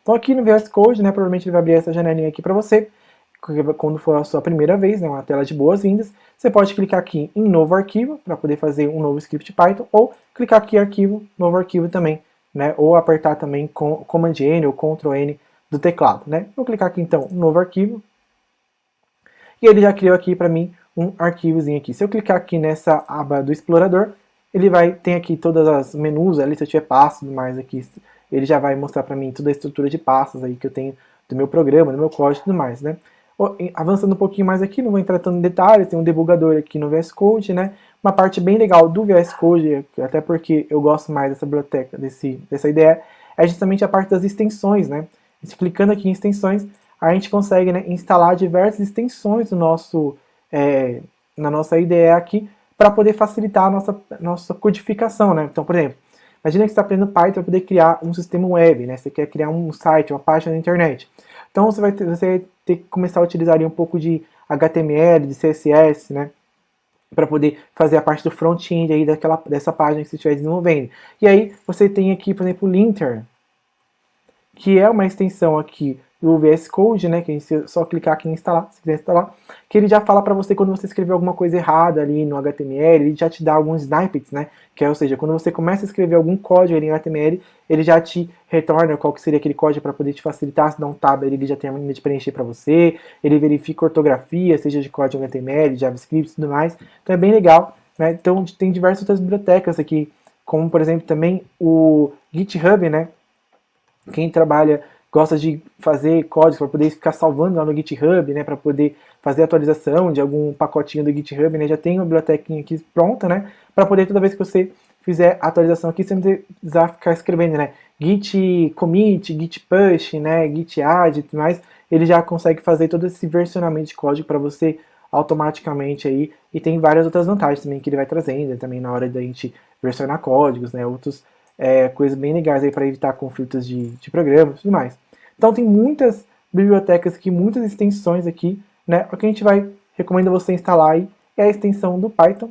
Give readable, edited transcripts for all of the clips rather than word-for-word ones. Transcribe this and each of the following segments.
Então aqui no VS Code, né, provavelmente ele vai abrir essa janelinha aqui para você, quando for a sua primeira vez, né, uma tela de boas-vindas. Você pode clicar aqui em novo arquivo, para poder fazer um novo script Python, ou clicar aqui em arquivo, novo arquivo também, né, ou apertar também com Command N ou Ctrl N do teclado, né. Vou clicar aqui então, novo arquivo, e ele já criou aqui para mim um arquivozinho aqui. Se eu clicar aqui nessa aba do explorador, ele tem aqui todas as menus ali, se eu tiver passos e tudo mais aqui, ele já vai mostrar para mim toda a estrutura de passos aí que eu tenho do meu programa, do meu código e tudo mais, né. Avançando um pouquinho mais aqui, não vou entrar tanto em detalhes, tem um debugador aqui no VS Code, né. Uma parte bem legal do VS Code, até porque eu gosto mais dessa biblioteca, dessa ideia, é justamente a parte das extensões, né. Clicando aqui em extensões, a gente consegue, né, instalar diversas extensões na nossa IDE aqui, para poder facilitar a nossa codificação, né. Então, por exemplo, imagina que você está aprendendo Python para poder criar um sistema web, né, você quer criar um site, uma página na internet. Então você vai ter que começar a utilizar ali um pouco de HTML, de CSS, né, para poder fazer a parte do front-end aí dessa página que você estiver desenvolvendo. E aí você tem aqui, por exemplo, o linter, que é uma extensão aqui do VS Code, né, que a gente só clicar aqui em instalar, se quiser instalar, que ele já fala para você quando você escrever alguma coisa errada ali no HTML, ele já te dá alguns snippets, né, que é, ou seja, quando você começa a escrever algum código ali em HTML, ele já te retorna qual que seria aquele código para poder te facilitar, se dá um tab ele já termina de preencher para você, ele verifica ortografia, seja de código HTML, JavaScript e tudo mais, então é bem legal, né, então tem diversas outras bibliotecas aqui, como por exemplo também o GitHub, né, quem trabalha, gosta de fazer códigos para poder ficar salvando lá no GitHub, né, para poder fazer atualização de algum pacotinho do GitHub, né, já tem uma bibliotequinha aqui pronta, né, para poder toda vez que você fizer atualização aqui, você não precisar ficar escrevendo, né, git commit, git push, né, git add e tudo mais, ele já consegue fazer todo esse versionamento de código para você automaticamente aí, e tem várias outras vantagens também que ele vai trazendo, também na hora da gente versionar códigos, né, outros coisas bem legais aí para evitar conflitos de programas e tudo mais. Então tem muitas bibliotecas aqui, muitas extensões aqui, né? O que a gente recomenda você instalar aí é a extensão do Python.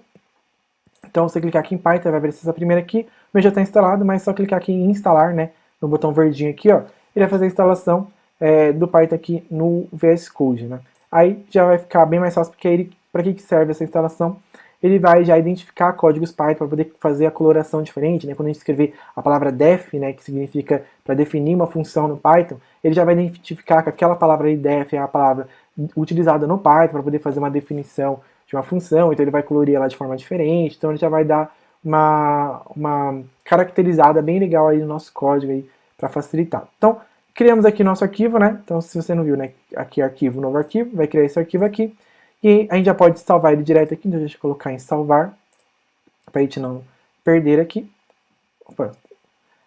Então você clicar aqui em Python, vai aparecer essa primeira aqui, o meu já está instalado, mas é só clicar aqui em instalar, né? No botão verdinho aqui, ó, ele vai fazer a instalação do Python aqui no VS Code, né? Aí já vai ficar bem mais fácil, porque para que serve essa instalação? Ele vai já identificar códigos Python para poder fazer a coloração diferente, né? Quando a gente escrever a palavra def, né, que significa para definir uma função no Python, ele já vai identificar que aquela palavra aí, def, é a palavra utilizada no Python para poder fazer uma definição de uma função, então ele vai colorir ela de forma diferente, então ele já vai dar uma caracterizada bem legal aí no nosso código aí para facilitar. Então, criamos aqui nosso arquivo, né? Então, se você não viu, né, aqui arquivo, novo arquivo, vai criar esse arquivo aqui. E a gente já pode salvar ele direto aqui, então deixa eu colocar em salvar, para a gente não perder aqui. Opa,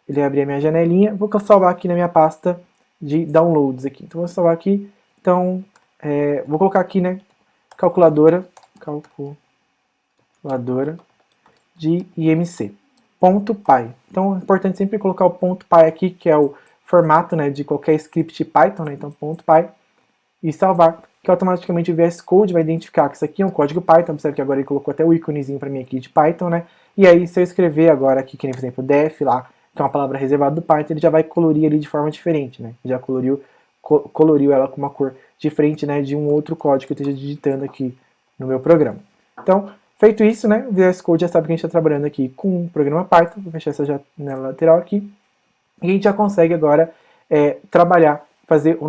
ele vai abrir a minha janelinha, vou salvar aqui na minha pasta de downloads aqui. Então vou salvar aqui, então vou colocar aqui, né, calculadora de IMC, .py. Então é importante sempre colocar o .py aqui, que é o formato, né, de qualquer script Python, né, então .py, e salvar, que automaticamente o VS Code vai identificar que isso aqui é um código Python, observe que agora ele colocou até o íconezinho para mim aqui de Python, né? E aí se eu escrever agora aqui, que nem por exemplo def lá, que é uma palavra reservada do Python, ele já vai colorir ali de forma diferente, né? Já coloriu ela com uma cor diferente, né, de um outro código que eu esteja digitando aqui no meu programa. Então, feito isso, né, o VS Code já sabe que a gente está trabalhando aqui com um programa Python, vou fechar essa janela lateral aqui, e a gente já consegue agora trabalhar, fazer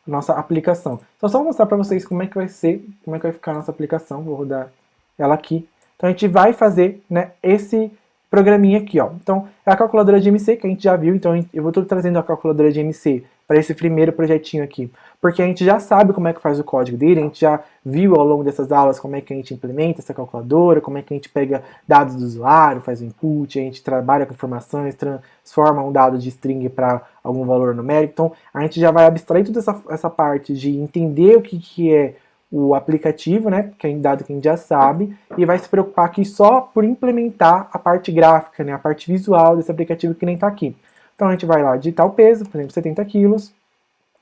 nossa aplicação. Então só vou mostrar para vocês como é que vai ficar a nossa aplicação, vou rodar ela aqui. Então a gente vai fazer, né, esse programinha aqui, ó. Então é a calculadora de MC que a gente já viu, então eu vou estar trazendo a calculadora de MC para esse primeiro projetinho aqui, porque a gente já sabe como é que faz o código dele, a gente já viu ao longo dessas aulas como é que a gente implementa essa calculadora, como é que a gente pega dados do usuário, faz o input, a gente trabalha com informações, transforma um dado de string para algum valor numérico. Então a gente já vai abstrair toda essa parte de entender o que é o aplicativo, né, que é dado que a gente já sabe, e vai se preocupar aqui só por implementar a parte gráfica, né, a parte visual desse aplicativo que nem está aqui. Então a gente vai lá digitar o peso, por exemplo, 70 kg,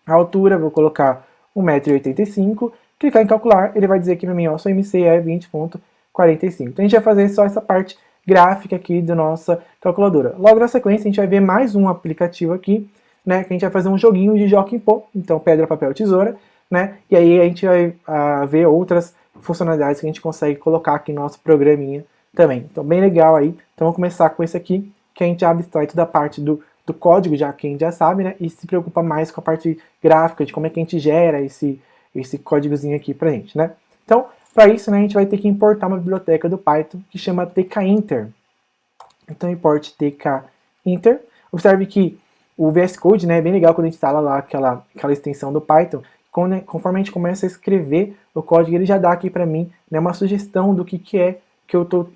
a altura, vou colocar 1,85 m, clicar em calcular, ele vai dizer aqui para mim, ó, sua MC é 20,45. Então a gente vai fazer só essa parte gráfica aqui da nossa calculadora. Logo na sequência a gente vai ver mais um aplicativo aqui, né, que a gente vai fazer um joguinho de Jockey Pô, então pedra, papel, tesoura, né, e aí a gente vai ver outras funcionalidades que a gente consegue colocar aqui no nosso programinha também. Então bem legal aí, então vamos começar com esse aqui, que a gente abstrai toda a parte do código, já que a gente já sabe, né, e se preocupa mais com a parte gráfica, de como é que a gente gera esse códigozinho aqui pra gente, né. Então, para isso, né, a gente vai ter que importar uma biblioteca do Python que chama tkinter. Então, importe tkinter. Observe que o VS Code, né, é bem legal quando a gente instala lá aquela extensão do Python. Conforme a gente começa a escrever o código, ele já dá aqui para mim, né, uma sugestão do que é que eu estou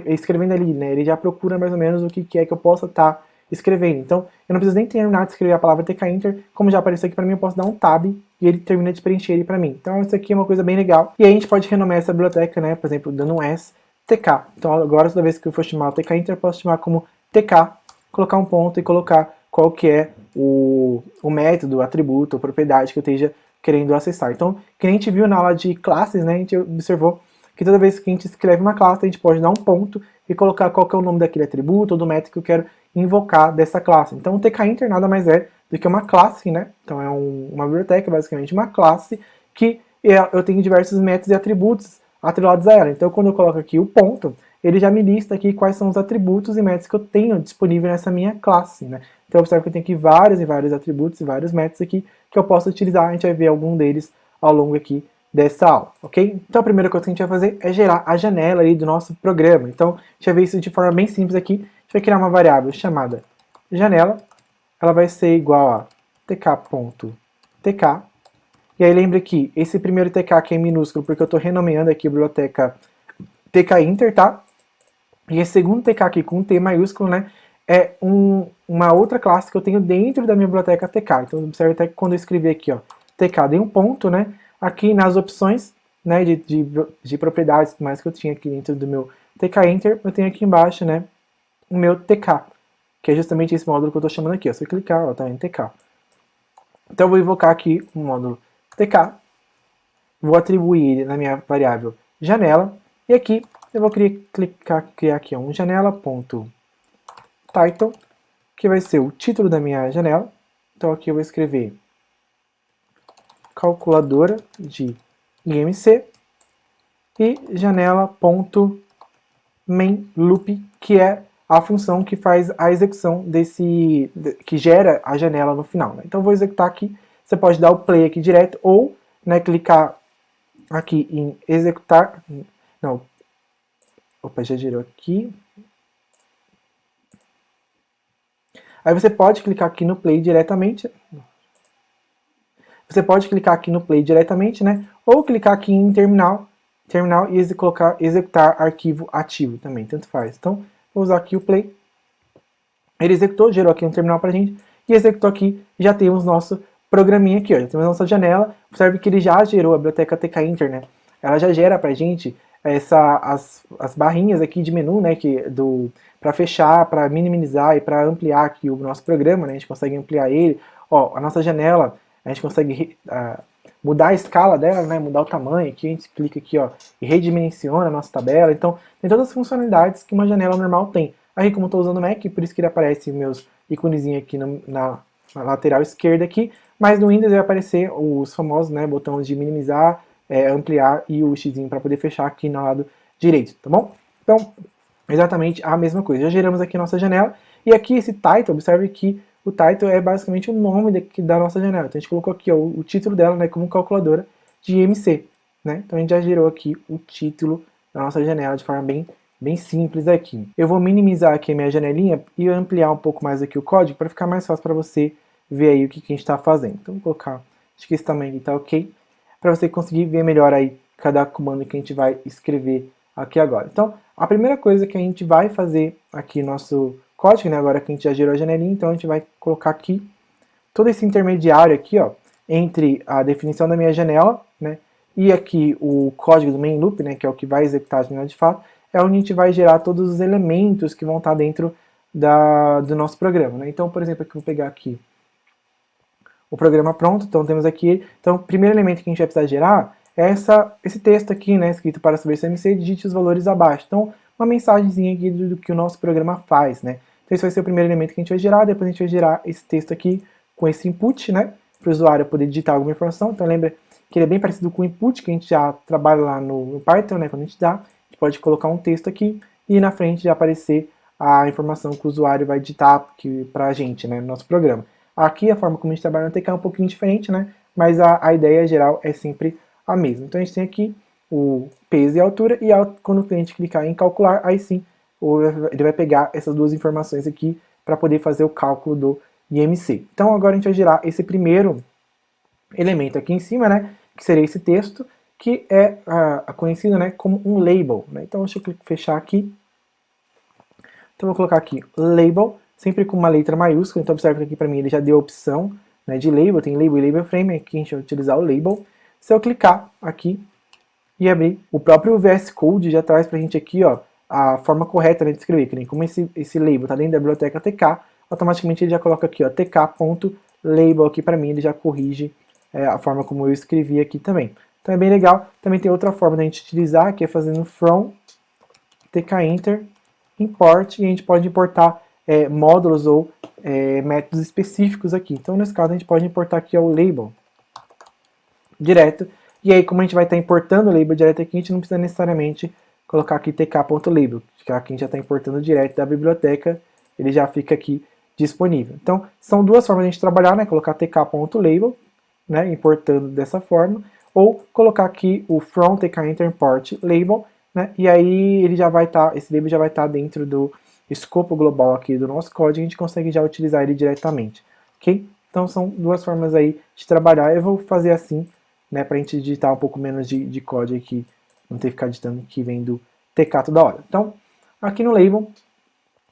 escrevendo ali, né? Ele já procura mais ou menos o que é que eu possa estar escrevendo. Então, eu não preciso nem terminar de escrever a palavra tkinter, como já apareceu aqui para mim, eu posso dar um tab e ele termina de preencher ele para mim. Então, isso aqui é uma coisa bem legal. E aí a gente pode renomear essa biblioteca, né? Por exemplo, dando um S, TK. Então, agora, toda vez que eu for chamar o tkinter, eu posso chamar como TK, colocar um ponto e colocar qual que é o método, o atributo, a propriedade que eu esteja querendo acessar. Então, que a gente viu na aula de classes, né? A gente observou que toda vez que a gente escreve uma classe, a gente pode dar um ponto e colocar qual que é o nome daquele atributo ou do método que eu quero invocar dessa classe. Então o tkinter nada mais é do que uma classe, né? Então é uma biblioteca, basicamente uma classe, que eu tenho diversos métodos e atributos atrelados a ela. Então quando eu coloco aqui o ponto, ele já me lista aqui quais são os atributos e métodos que eu tenho disponível nessa minha classe, né? Então observe que eu tenho aqui vários e vários atributos e vários métodos aqui que eu posso utilizar, a gente vai ver algum deles ao longo aqui dessa aula, ok? Então a primeira coisa que a gente vai fazer é gerar a janela aí do nosso programa. Então a gente vai ver isso de forma bem simples aqui. A gente vai criar uma variável chamada janela, ela vai ser igual a tk.tk, e aí lembra que esse primeiro tk aqui é minúsculo porque eu estou renomeando aqui a biblioteca tkinter, tá? E esse segundo tk aqui com T maiúsculo, né, é uma outra classe que eu tenho dentro da minha biblioteca tk. Então observe até que quando eu escrever aqui, ó, tk, dei um ponto, né, aqui nas opções, né, de propriedades e tudo mais que eu tinha aqui dentro do meu tkinter, eu tenho aqui embaixo, né, o meu tk, que é justamente esse módulo que eu estou chamando aqui. Ó. Se eu clicar, ó, tá em tk. Então eu vou invocar aqui o módulo tk, vou atribuir ele na minha variável janela, e aqui eu vou criar aqui um janela.title, que vai ser o título da minha janela. Então aqui eu vou escrever calculadora de IMC e janela.mainLoop, que é a função que faz a execução que gera a janela no final. Né? Então eu vou executar aqui, você pode dar o play aqui direto ou, né, clicar aqui em executar, não, opa, já girou aqui. Aí você pode clicar aqui no play diretamente. Você pode clicar aqui no play diretamente, né? Ou clicar aqui em terminal e executar arquivo ativo também, tanto faz. Então, vou usar aqui o play. Ele executou, gerou aqui um terminal pra gente, e executou aqui, já temos nosso programinha aqui, ó. Já temos nossa janela. Observe que ele já gerou a biblioteca tkinter, né? Ela já gera pra gente as barrinhas aqui de menu, né? Para fechar, para minimizar e para ampliar aqui o nosso programa, né? A gente consegue ampliar ele. Ó, a nossa janela, a gente consegue mudar a escala dela, né, mudar o tamanho. Aqui a gente clica aqui, ó, e redimensiona a nossa tabela. Então, tem todas as funcionalidades que uma janela normal tem. Aí, como eu estou usando o Mac, por isso que ele aparece meus íconezinhos aqui na lateral esquerda aqui, mas no Windows vai aparecer os famosos, né, botões de minimizar, ampliar e o Xzinho para poder fechar aqui no lado direito, tá bom? Então, exatamente a mesma coisa. Já geramos aqui a nossa janela, e aqui esse title, observe que o title é basicamente o nome da nossa janela. Então a gente colocou aqui, ó, o título dela, né, como calculadora de IMC, né? Então a gente já gerou aqui o título da nossa janela de forma bem simples aqui. Eu vou minimizar aqui a minha janelinha e ampliar um pouco mais aqui o código para ficar mais fácil para você ver aí o que a gente está fazendo. Então vou colocar, acho que esse tamanho aqui está ok, para você conseguir ver melhor aí cada comando que a gente vai escrever aqui agora. Então a primeira coisa que a gente vai fazer aqui no nosso código, né, agora que a gente já gerou a janelinha, então a gente vai colocar aqui todo esse intermediário aqui, ó, entre a definição da minha janela, né, e aqui o código do main loop, né, que é o que vai executar a janela de fato, é onde a gente vai gerar todos os elementos que vão estar dentro do nosso programa, né. Então, por exemplo, aqui eu vou pegar aqui o programa pronto, então temos aqui, então o primeiro elemento que a gente vai precisar gerar é esse texto aqui, né, escrito para saber se MC, digite os valores abaixo. Então, uma mensagenzinha aqui do que o nosso programa faz, né. Então esse vai ser o primeiro elemento que a gente vai gerar, depois a gente vai gerar esse texto aqui com esse input, né, para o usuário poder digitar alguma informação. Então lembra que ele é bem parecido com o input que a gente já trabalha lá no Python, né, quando a gente pode colocar um texto aqui e na frente já aparecer a informação que o usuário vai digitar para a gente, né, no nosso programa. Aqui a forma como a gente trabalha no TK é um pouquinho diferente, né, mas a ideia geral é sempre a mesma. Então a gente tem aqui o peso e a altura, e quando o cliente clicar em calcular, aí sim ele vai pegar essas duas informações aqui para poder fazer o cálculo do IMC. Então agora a gente vai gerar esse primeiro elemento aqui em cima, né, que seria esse texto, que é conhecido, né, como um label. Né? Então deixa eu fechar aqui. Então vou colocar aqui label, sempre com uma letra maiúscula. Então observe que aqui para mim ele já deu a opção, né, de label, tem label e label frame, aqui a gente vai utilizar o label. Se eu clicar aqui e abrir, o próprio VS Code já traz pra gente aqui, ó, a forma correta, né, de escrever, que nem como esse label está dentro da biblioteca TK, automaticamente ele já coloca aqui, ó, tk.label aqui para mim, ele já corrige a forma como eu escrevi aqui também. Então é bem legal. Também tem outra forma da gente utilizar, que é fazendo from tkinter import, e a gente pode importar módulos ou métodos específicos aqui. Então nesse caso a gente pode importar aqui o label direto, e aí como a gente vai estar importando o label direto aqui, a gente não precisa necessariamente colocar aqui tk.label, que aqui a gente já está importando direto da biblioteca, ele já fica aqui disponível. Então são duas formas de a gente trabalhar, né? Colocar tk.label, né, importando dessa forma, ou colocar aqui o from tkinter import label, né, e aí ele já vai estar, esse label já vai estar dentro do escopo global aqui do nosso código, e a gente consegue já utilizar ele diretamente, ok? Então são duas formas aí de trabalhar. Eu vou fazer assim, né, para a gente digitar um pouco menos de código aqui, não ter que ficar digitando que vem do TK toda hora. Então, aqui no label,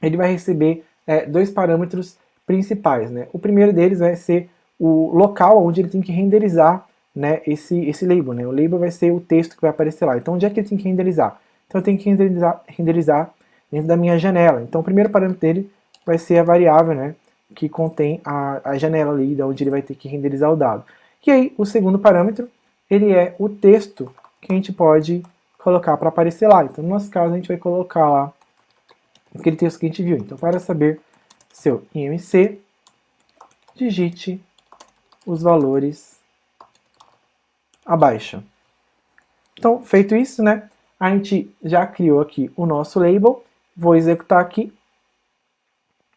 ele vai receber dois parâmetros principais, né? O primeiro deles vai ser o local onde ele tem que renderizar, né, esse label, né? O label vai ser o texto que vai aparecer lá. Então, onde é que ele tem que renderizar? Então, eu tenho que renderizar dentro da minha janela. Então, o primeiro parâmetro dele vai ser a variável, né, que contém a janela ali, de onde ele vai ter que renderizar o dado. E aí, o segundo parâmetro, ele é o texto que a gente pode colocar para aparecer lá. Então, no nosso caso, a gente vai colocar lá aquele texto que a gente viu. Então, para saber seu IMC, digite os valores abaixo. Então, feito isso, né, a gente já criou aqui o nosso label. Vou executar aqui.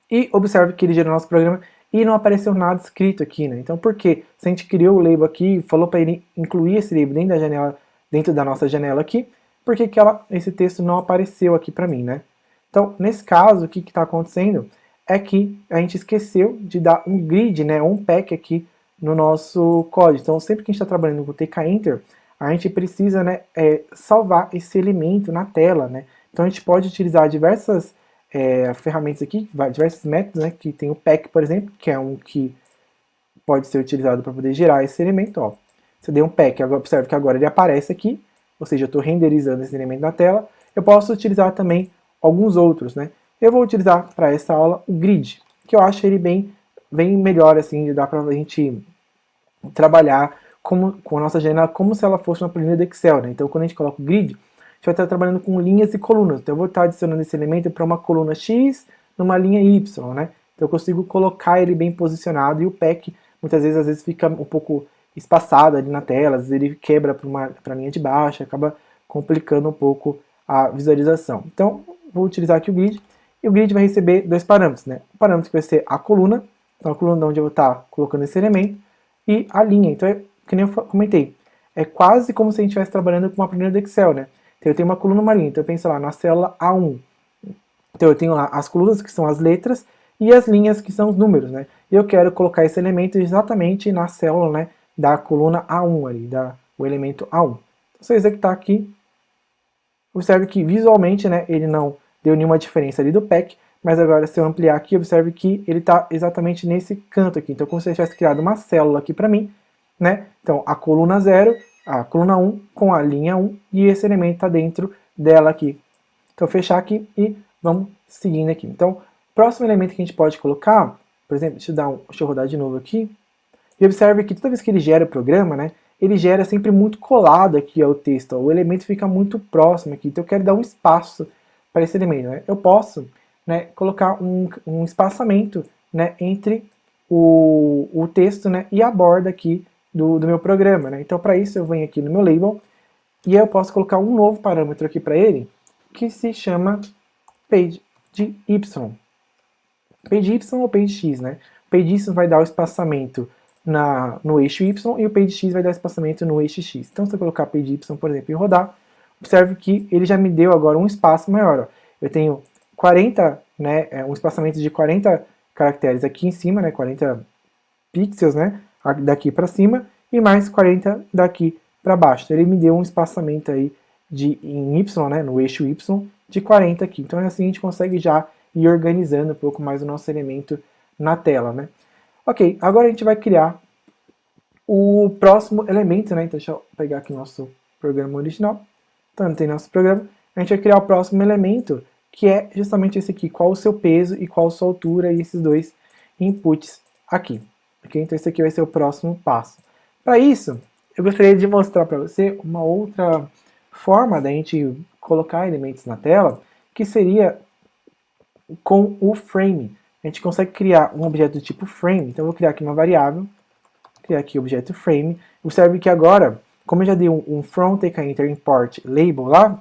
E observe que ele gerou nosso programa e não apareceu nada escrito aqui, né? Então, por quê? Se a gente criou o label aqui, falou para ele incluir esse label dentro da janela, dentro da nossa janela aqui, por que esse texto não apareceu aqui para mim, né? Então, nesse caso, o que está acontecendo é que a gente esqueceu de dar um grid, né, um pack aqui no nosso código. Então, sempre que a gente está trabalhando com o tkinter, a gente precisa, né, salvar esse elemento na tela, né? Então, a gente pode utilizar diversas ferramentas aqui, diversos métodos, né, que tem o pack, por exemplo, que é um que pode ser utilizado para poder gerar esse elemento. Ó. Se eu dei um pack, agora, observe que agora ele aparece aqui, ou seja, eu estou renderizando esse elemento na tela. Eu posso utilizar também alguns outros, né? Eu vou utilizar para essa aula o grid, que eu acho ele bem melhor, assim, dá para a gente trabalhar com a nossa janela como se ela fosse uma planilha do Excel, né? Então, quando a gente coloca o grid, a gente vai estar trabalhando com linhas e colunas. Então eu vou estar adicionando esse elemento para uma coluna X numa linha Y, né? Então eu consigo colocar ele bem posicionado, e o pack muitas vezes às vezes fica um pouco espaçado ali na tela, às vezes ele quebra para a linha de baixo, acaba complicando um pouco a visualização. Então vou utilizar aqui o grid, e o grid vai receber dois parâmetros, né? O parâmetro que vai ser a coluna, então a coluna onde eu vou estar colocando esse elemento, e a linha. Então, que nem eu comentei, é quase como se a gente estivesse trabalhando com uma planilha do Excel, né? Então eu tenho uma coluna, uma linha. Então eu penso lá na célula A1. Então eu tenho lá as colunas, que são as letras, e as linhas, que são os números, né? E eu quero colocar esse elemento exatamente na célula, né, da coluna A1 ali, o elemento A1. Então, se eu executar aqui, observe que visualmente, né, ele não deu nenhuma diferença ali do pack, mas agora se eu ampliar aqui, observe que ele está exatamente nesse canto aqui. Então como se eu tivesse criado uma célula aqui para mim, né? Então a coluna 0, a coluna 1 com a linha 1, e esse elemento está dentro dela aqui. Então fechar aqui e vamos seguindo aqui. Então o próximo elemento que a gente pode colocar, por exemplo, deixa eu rodar de novo aqui, e observe que toda vez que ele gera o programa, né, ele gera sempre muito colado aqui ao texto, ó, o elemento fica muito próximo aqui, então eu quero dar um espaço para esse elemento. Né? Eu posso, né, colocar um espaçamento, né, entre o texto, né, e a borda aqui do meu programa, né? Então para isso eu venho aqui no meu label e aí eu posso colocar um novo parâmetro aqui para ele que se chama page de y. Page y ou page x, né? Page y vai dar o espaçamento no eixo y e o page x vai dar espaçamento no eixo x. Então se eu colocar page y, por exemplo, e rodar, observe que ele já me deu agora um espaço maior. Ó. Eu tenho 40, né, um espaçamento de 40 caracteres aqui em cima, né, 40 pixels, né, daqui para cima, e mais 40 daqui para baixo. Então, ele me deu um espaçamento aí em y, né, no eixo y, de 40 aqui. Então assim a gente consegue já ir organizando um pouco mais o nosso elemento na tela, né. Ok, agora a gente vai criar o próximo elemento, né, então deixa eu pegar aqui o nosso programa original. Então tem nosso programa, a gente vai criar o próximo elemento, que é justamente esse aqui, qual o seu peso e qual a sua altura, e esses dois inputs aqui. Okay? Então esse aqui vai ser o próximo passo. Para isso, eu gostaria de mostrar para você uma outra forma da gente colocar elementos na tela, que seria com o frame. A gente consegue criar um objeto do tipo frame, então eu vou criar aqui uma variável, criar aqui o objeto frame. Observe que agora, como eu já dei um from tkinter import label lá,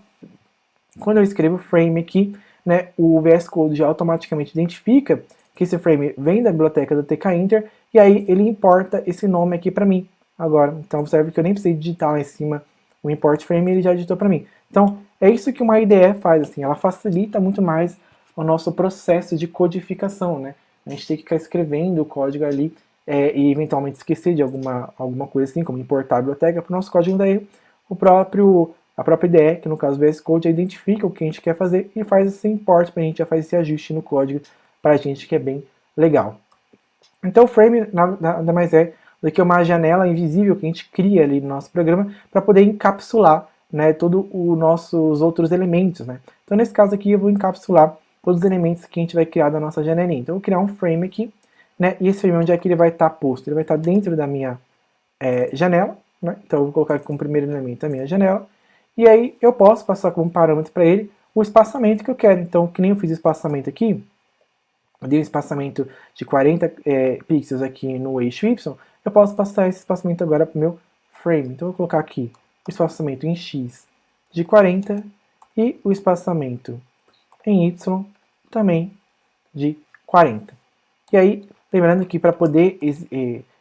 quando eu escrevo frame aqui, né, o VS Code já automaticamente identifica que esse frame vem da biblioteca do tkinter e aí ele importa esse nome aqui para mim agora. Então observe que eu nem precisei digitar lá em cima o import frame, ele já digitou para mim. Então é isso que uma IDE faz, assim, ela facilita muito mais o nosso processo de codificação, né? A gente tem que ficar escrevendo o código ali e eventualmente esquecer de alguma coisa assim, como importar a biblioteca, para o nosso código daí a própria IDE, que no caso do VS Code, já identifica o que a gente quer fazer e faz esse import para a gente, já faz esse ajuste no código para a gente, que é bem legal. Então o frame nada mais é do que uma janela invisível que a gente cria ali no nosso programa para poder encapsular, né, todos os nossos outros elementos, né. Então nesse caso aqui eu vou encapsular todos os elementos que a gente vai criar da nossa janelinha. Então eu vou criar um frame aqui, né, e esse frame onde é que ele vai estar posto? Ele vai estar dentro da minha janela, né, então eu vou colocar aqui como primeiro elemento a minha janela, e aí eu posso passar como parâmetro para ele o espaçamento que eu quero. Então, que nem eu fiz espaçamento aqui, eu dei um espaçamento de 40 pixels aqui no eixo Y, eu posso passar esse espaçamento agora para o meu frame. Então eu vou colocar aqui o espaçamento em X de 40 e o espaçamento em Y também de 40. E aí, lembrando que para poder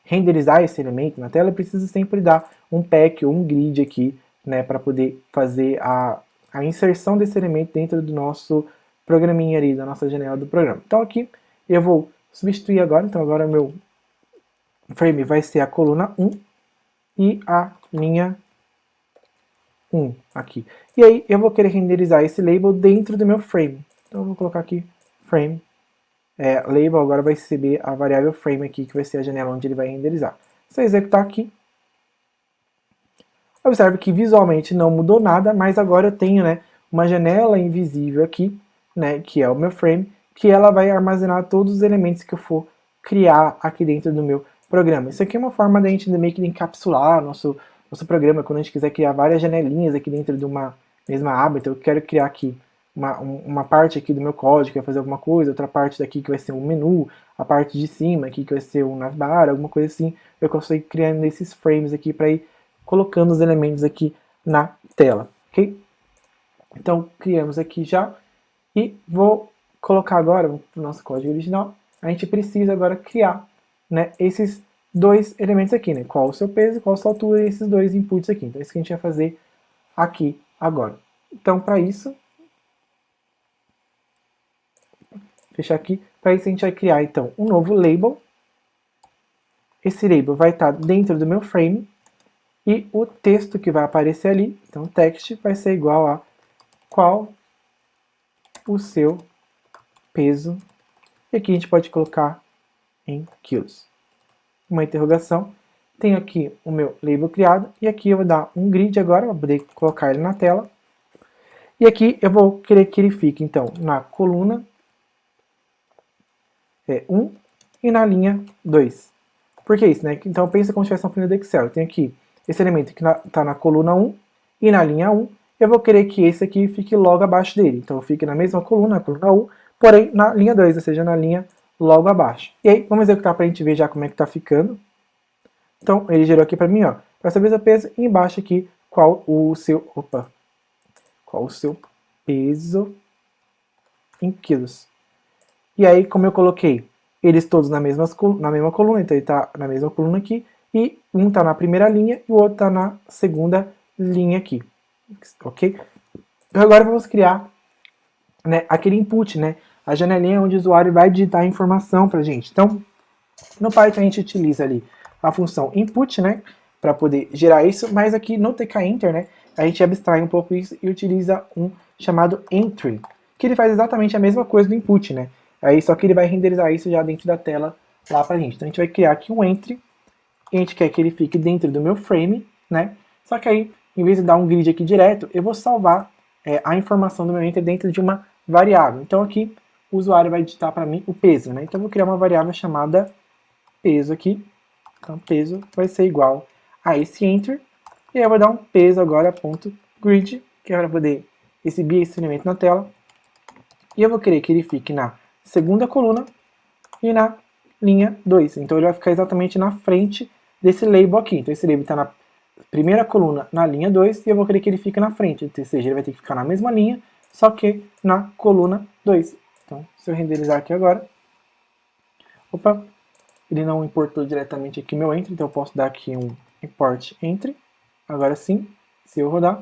renderizar esse elemento na tela, eu preciso sempre dar um pack ou um grid aqui, né, para poder fazer a inserção desse elemento dentro do nosso programinha ali, da nossa janela do programa. Então aqui eu vou substituir agora, então agora meu frame vai ser a coluna 1 e a linha 1 aqui. E aí eu vou querer renderizar esse label dentro do meu frame. Então eu vou colocar aqui frame, label agora vai receber a variável frame aqui, que vai ser a janela onde ele vai renderizar. Se eu executar aqui, observe que visualmente não mudou nada, mas agora eu tenho, né, uma janela invisível aqui, né, que é o meu frame, que ela vai armazenar todos os elementos que eu for criar aqui dentro do meu programa. Isso aqui é uma forma da gente meio que encapsular nosso programa, quando a gente quiser criar várias janelinhas aqui dentro de uma mesma aba. Então eu quero criar aqui uma parte aqui do meu código que vai fazer alguma coisa, outra parte daqui que vai ser um menu, a parte de cima aqui que vai ser um navbar, alguma coisa assim. Eu consigo criar nesses frames aqui para ir colocando os elementos aqui na tela, ok? Então criamos aqui já e vou colocar agora no nosso código original. A gente precisa agora criar, né, esses dois elementos aqui, né? Qual o seu peso, qual a sua altura e esses dois inputs aqui. Então é isso que a gente vai fazer aqui agora. Então para isso, fechar aqui, para isso a gente vai criar então um novo label. Esse label vai estar dentro do meu frame e o texto que vai aparecer ali, então o text vai ser igual a qual o seu peso, e aqui a gente pode colocar em quilos. Uma interrogação, tenho aqui o meu label criado, e aqui eu vou dar um grid agora, para poder colocar ele na tela, e aqui eu vou querer que ele fique então na coluna 1 e na linha 2. Por que isso, né? Então pensa como se tivesse uma planilha do Excel, eu tenho aqui esse elemento que está na coluna 1 e na linha 1, eu vou querer que esse aqui fique logo abaixo dele. Então fique na mesma coluna, na coluna 1, porém na linha 2, ou seja, na linha logo abaixo. E aí, vamos executar para a gente ver já como é que está ficando. Então, ele gerou aqui para mim, ó, para saber o seu peso, e embaixo aqui qual o seu peso em quilos. E aí, como eu coloquei eles todos na mesma coluna, então ele está na mesma coluna aqui, e um está na primeira linha e o outro está na segunda linha aqui, ok? Agora vamos criar, né, aquele input, né, a janelinha onde o usuário vai digitar a informação para a gente. Então, no Python a gente utiliza ali a função input, né, para poder gerar isso, mas aqui no tk-enter, né, a gente abstrai um pouco isso e utiliza um chamado entry, que ele faz exatamente a mesma coisa do input, né, aí só que ele vai renderizar isso já dentro da tela lá pra gente. Então a gente vai criar aqui um entry, e a gente quer que ele fique dentro do meu frame, né, só que aí, em vez de dar um grid aqui direto, eu vou salvar a informação do meu entry dentro de uma variável. Então aqui o usuário vai digitar para mim o peso, né, então eu vou criar uma variável chamada peso aqui. Então, peso vai ser igual a esse enter. E aí eu vou dar um peso agora, ponto grid, que é para poder exibir esse elemento na tela. E eu vou querer que ele fique na segunda coluna e na linha 2. Então ele vai ficar exatamente na frente desse label aqui. Então esse label está na primeira coluna na linha 2 e eu vou querer que ele fique na frente. Ou seja, ele vai ter que ficar na mesma linha, só que na coluna 2. Então, se eu renderizar aqui agora, opa, ele não importou diretamente aqui meu entry, então eu posso dar aqui um import entry. Agora sim, se eu rodar,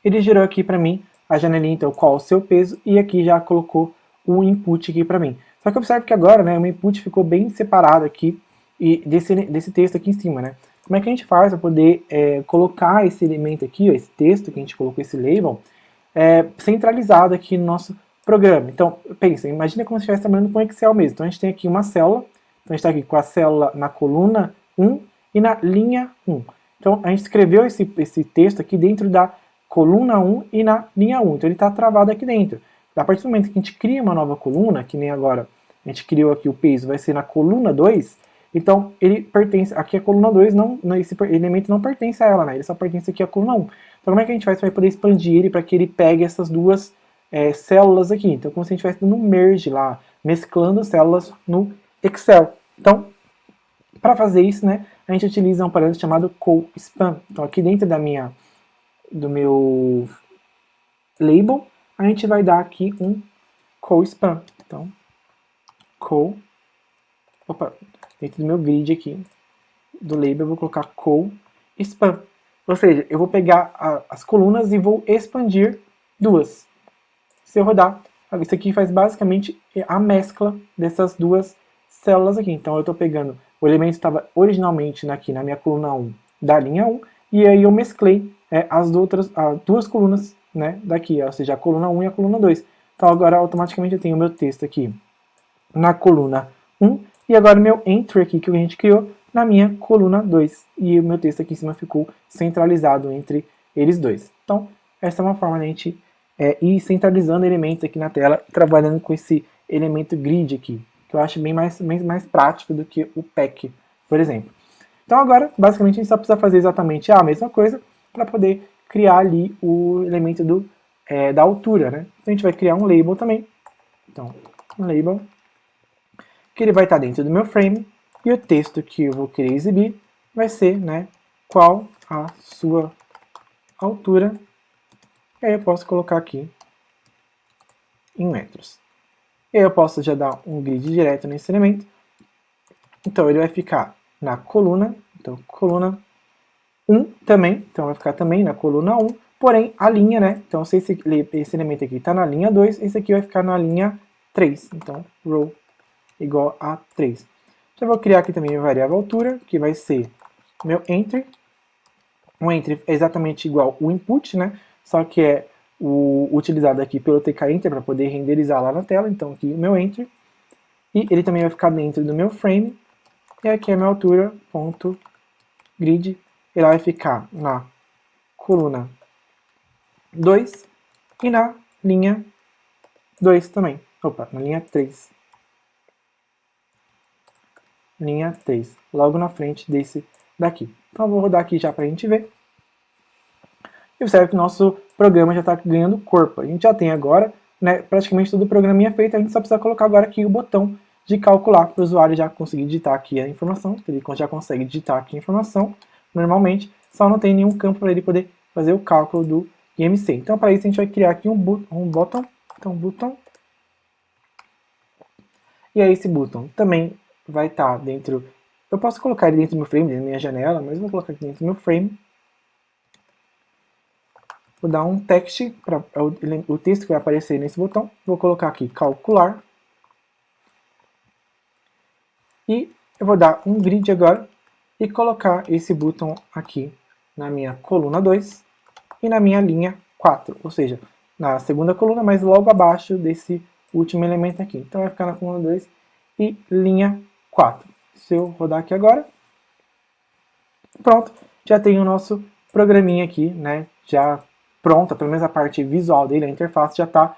ele gerou aqui para mim a janelinha, então, qual o seu peso, e aqui já colocou o input aqui para mim. Só que observe que agora, né, o input ficou bem separado aqui e desse texto aqui em cima, né. Como é que a gente faz para poder colocar esse elemento aqui, ó, esse texto que a gente colocou, esse label, centralizado aqui no nosso programa? Então, pensa, imagina como se estivesse trabalhando com Excel mesmo. Então a gente tem aqui uma célula, então a gente está aqui com a célula na coluna 1 e na linha 1. Então a gente escreveu esse texto aqui dentro da coluna 1 e na linha 1, então ele está travado aqui dentro. A partir do momento que a gente cria uma nova coluna, que nem agora a gente criou aqui o peso, vai ser na coluna 2, então ele pertence, aqui a coluna 2, esse elemento não pertence a ela, né? Ele só pertence aqui à coluna 1. Então como é que a gente faz para poder expandir ele para que ele pegue essas duas células aqui? Então como se a gente estivesse dando um merge lá, mesclando células no Excel. Então, para fazer isso, né, a gente utiliza um parâmetro chamado co-span. Então aqui dentro do meu label, a gente vai dar aqui um co-span. Então, dentro do meu grid aqui, do label, eu vou colocar co-span. Ou seja, eu vou pegar as colunas e vou expandir duas. Se eu rodar, isso aqui faz basicamente a mescla dessas duas células aqui. Então eu estou pegando, o elemento estava originalmente aqui na minha coluna 1 da linha 1, e aí eu mesclei as duas colunas, né, daqui, ou seja, a coluna 1 e a coluna 2. Então agora automaticamente eu tenho o meu texto aqui na coluna 1, e agora o meu entry aqui que a gente criou na minha coluna 2. E o meu texto aqui em cima ficou centralizado entre eles dois. Então essa é uma forma de a gente ir centralizando elementos aqui na tela, trabalhando com esse elemento grid aqui, que eu acho bem mais prático do que o pack, por exemplo. Então agora, basicamente, a gente só precisa fazer exatamente a mesma coisa para poder criar ali o elemento da altura, né? Então a gente vai criar um label também. Então, um label, que ele vai estar dentro do meu frame, e o texto que eu vou querer exibir vai ser, né, qual a sua altura. E aí eu posso colocar aqui em metros. E aí eu posso já dar um grid direto nesse elemento. Então ele vai ficar na coluna, então coluna 1 também, então vai ficar também na coluna 1, porém a linha, né, então se esse elemento aqui está na linha 2, esse aqui vai ficar na linha 3, então row igual a 3. Já vou criar aqui também a variável altura, que vai ser meu entry. O entry é exatamente igual o input, né, só que é utilizado aqui pelo tk-enter para poder renderizar lá na tela, então aqui o meu entry, e ele também vai ficar dentro do meu frame, e aqui é a minha altura, ponto grid, ele vai ficar na coluna 2 e na linha 2 também, na linha 3. Linha 3, logo na frente desse daqui. Então eu vou rodar aqui já para a gente ver. E observe que o nosso programa já está ganhando corpo. A gente já tem agora né, praticamente todo o programinha é feito, a gente só precisa colocar agora aqui o botão de calcular para o usuário já conseguir digitar aqui a informação. Ele já consegue digitar aqui a informação normalmente, só não tem nenhum campo para ele poder fazer o cálculo do IMC. Então para isso a gente vai criar aqui um button, então button, e aí esse button também vai estar dentro, eu posso colocar ele dentro do meu frame, dentro da minha janela, mas eu vou colocar aqui dentro do meu frame. Vou dar um text, para o texto que vai aparecer nesse botão. Vou colocar aqui calcular. E eu vou dar um grid agora e colocar esse botão aqui na minha coluna 2 e na minha linha 4. Ou seja, na segunda coluna, mas logo abaixo desse último elemento aqui. Então vai ficar na coluna 2 e linha 4. Se eu rodar aqui agora, pronto, já tem o nosso programinha aqui, né, já pronta, pelo menos a parte visual dele, a interface já está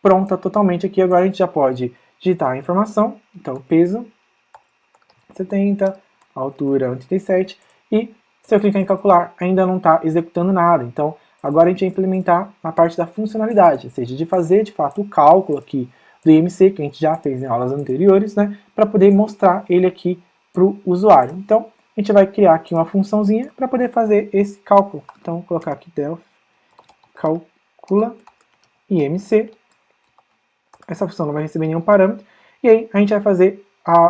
pronta totalmente aqui. Agora a gente já pode digitar a informação, então peso 70, altura 87, e se eu clicar em calcular, ainda não está executando nada. Então agora a gente vai implementar a parte da funcionalidade, ou seja, de fazer de fato o cálculo aqui do IMC, que a gente já fez em aulas anteriores, né, para poder mostrar ele aqui para o usuário. Então a gente vai criar aqui uma funçãozinha para poder fazer esse cálculo. Então vou colocar aqui del calcula IMC. Essa função não vai receber nenhum parâmetro. E aí a gente vai fazer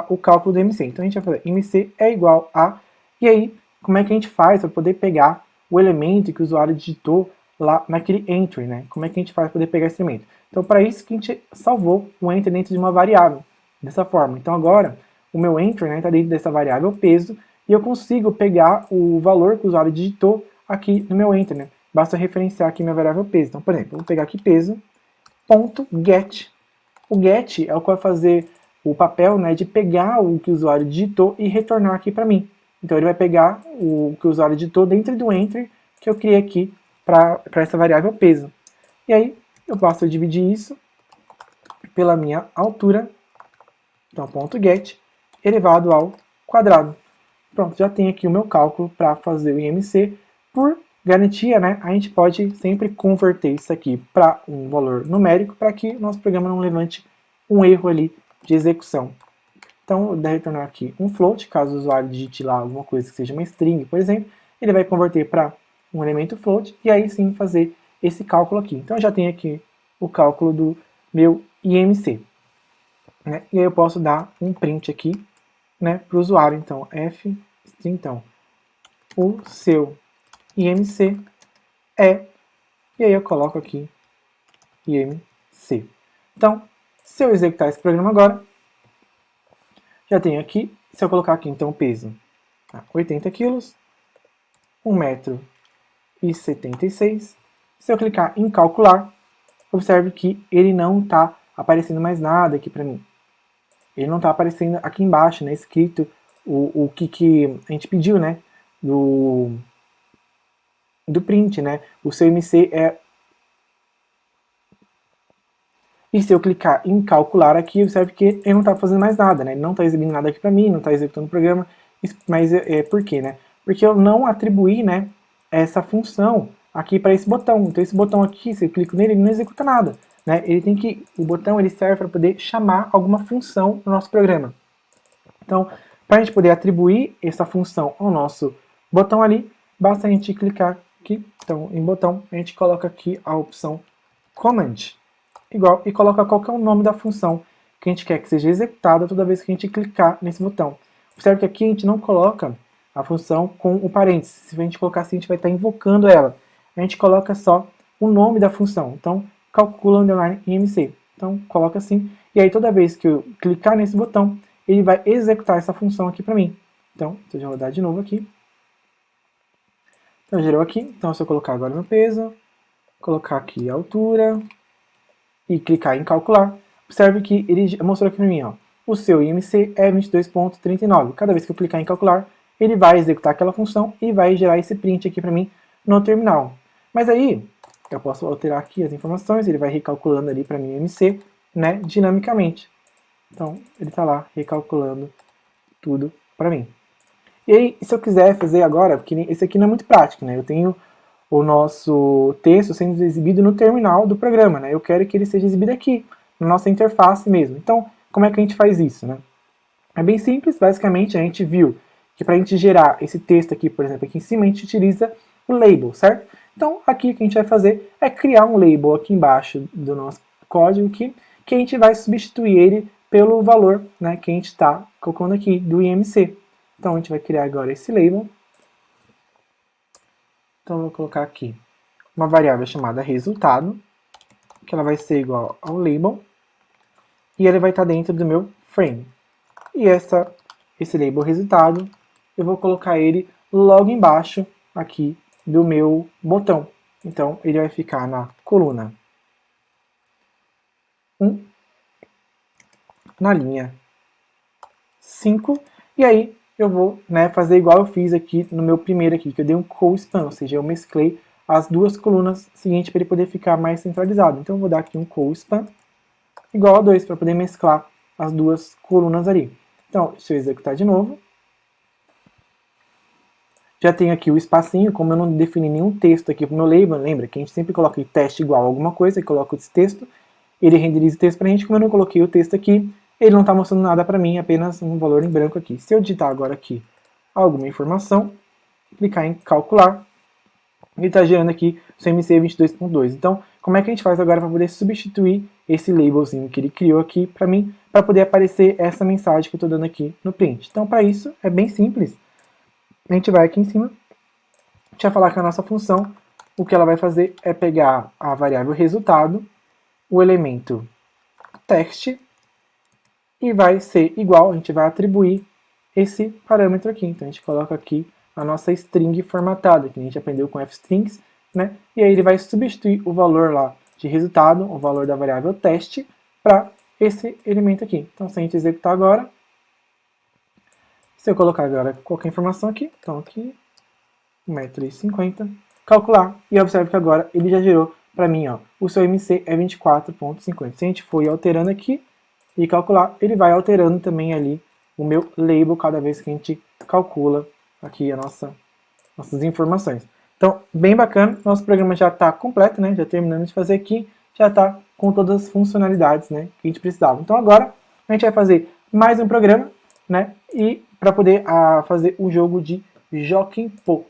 o cálculo do IMC. Então a gente vai fazer IMC é igual a... E aí, como é que a gente faz para poder pegar o elemento que o usuário digitou lá naquele entry, né? Como é que a gente faz para poder pegar esse elemento? Então para isso que a gente salvou o entry dentro de uma variável. Dessa forma. Então agora, o meu entry está dentro dessa variável peso, e eu consigo pegar o valor que o usuário digitou aqui no meu entry, né? Basta referenciar aqui minha variável peso. Então, por exemplo, eu vou pegar aqui peso, ponto get. O get é o que vai fazer o papel, né, de pegar o que o usuário digitou e retornar aqui para mim. Então ele vai pegar o que o usuário digitou dentro do entry que eu criei aqui para essa variável peso. E aí eu basta dividir isso pela minha altura, então ponto get, elevado ao quadrado. Pronto, já tem aqui o meu cálculo para fazer o IMC. Por garantia, né, a gente pode sempre converter isso aqui para um valor numérico para que o nosso programa não levante um erro ali de execução. Então, eu vou retornar aqui um float, caso o usuário digite lá alguma coisa que seja uma string, por exemplo, ele vai converter para um elemento float e aí sim fazer esse cálculo aqui. Então, eu já tenho aqui o cálculo do meu IMC. Né? E aí eu posso dar um print aqui, né, para o usuário. Então, f, então, o seu IMC é, e aí eu coloco aqui IMC. Então, se eu executar esse programa agora, já tenho aqui, se eu colocar aqui então o peso, 80 kg, 1,76 m. Se eu clicar em calcular, observe que ele não está aparecendo mais nada aqui para mim. Ele não está aparecendo aqui embaixo, né, escrito o que a gente pediu, né, do print, né, o seu IMC é... E se eu clicar em calcular aqui, observe que ele não está fazendo mais nada, né, ele não está exibindo nada aqui para mim, não está executando o programa, mas por quê, né? Porque eu não atribuí, né, essa função aqui para esse botão. Então esse botão aqui, se eu clico nele, ele não executa nada, né? Ele tem que, o botão ele serve para poder chamar alguma função no nosso programa. Então, para a gente poder atribuir essa função ao nosso botão ali, basta a gente clicar aqui, então em botão, a gente coloca aqui a opção command, igual, e coloca qual que é o nome da função que a gente quer que seja executada toda vez que a gente clicar nesse botão. Observe que aqui a gente não coloca a função com o parênteses. Se a gente colocar assim, a gente vai estar invocando ela. A gente coloca só o nome da função. Então, calcula underline IMC. Então, coloca assim. E aí, toda vez que eu clicar nesse botão, ele vai executar essa função aqui para mim. Então, deixa eu rodar de novo aqui. Então, gerou aqui. Então, se eu colocar agora meu peso, colocar aqui a altura e clicar em calcular, observe que ele mostrou aqui para mim, ó, o seu IMC é 22.39. Cada vez que eu clicar em calcular, ele vai executar aquela função e vai gerar esse print aqui para mim no terminal. Mas aí, eu posso alterar aqui as informações, ele vai recalculando ali para mim o IMC, né, dinamicamente. Então, ele está lá recalculando tudo para mim. E aí, se eu quiser fazer agora, porque esse aqui não é muito prático, né, eu tenho o nosso texto sendo exibido no terminal do programa, né? Eu quero que ele seja exibido aqui, na nossa interface mesmo. Então, como é que a gente faz isso, né? É bem simples, basicamente a gente viu que para a gente gerar esse texto aqui, por exemplo, aqui em cima, a gente utiliza o label, certo? Então, aqui o que a gente vai fazer é criar um label aqui embaixo do nosso código aqui, que a gente vai substituir ele pelo valor, né, que a gente está colocando aqui do IMC. Então, a gente vai criar agora esse label. Então, eu vou colocar aqui uma variável chamada resultado, que ela vai ser igual ao label, e ele vai estar dentro do meu frame. E esse label resultado, eu vou colocar ele logo embaixo aqui do meu botão. Então, ele vai ficar na coluna 1, na linha 5, e aí eu vou, né, fazer igual eu fiz aqui no meu primeiro aqui, que eu dei um co-span, ou seja, eu mesclei as duas colunas seguintes para ele poder ficar mais centralizado. Então eu vou dar aqui um co-span igual a 2 para poder mesclar as duas colunas ali. Então, se eu executar de novo, já tenho aqui o espacinho, como eu não defini nenhum texto aqui para o meu label, lembra que a gente sempre coloca teste igual a alguma coisa, e coloca esse texto, ele renderiza o texto para a gente, como eu não coloquei o texto aqui, ele não está mostrando nada para mim, apenas um valor em branco aqui. Se eu digitar agora aqui alguma informação, clicar em calcular, ele está gerando aqui o CMC 22.2. Então, como é que a gente faz agora para poder substituir esse labelzinho que ele criou aqui para mim, para poder aparecer essa mensagem que eu estou dando aqui no print? Então, para isso, é bem simples. A gente vai aqui em cima, a gente vai falar que a nossa função, o que ela vai fazer é pegar a variável resultado, o elemento text, e vai ser igual, a gente vai atribuir esse parâmetro aqui. Então a gente coloca aqui a nossa string formatada, que a gente aprendeu com fstrings, né? E aí ele vai substituir o valor lá de resultado, o valor da variável teste, para esse elemento aqui. Então se a gente executar agora, se eu colocar agora qualquer informação aqui, então aqui, 1,50 m, calcular, e observe que agora ele já gerou para mim, ó, o seu MC é 24.50. Se a gente for alterando aqui e calcular, ele vai alterando também ali o meu label cada vez que a gente calcula aqui nossas informações. Então, bem bacana, nosso programa já está completo, né? Já terminamos de fazer aqui, já está com todas as funcionalidades, né, que a gente precisava. Então agora a gente vai fazer mais um programa, né, e para poder fazer o jogo de Jockey Po.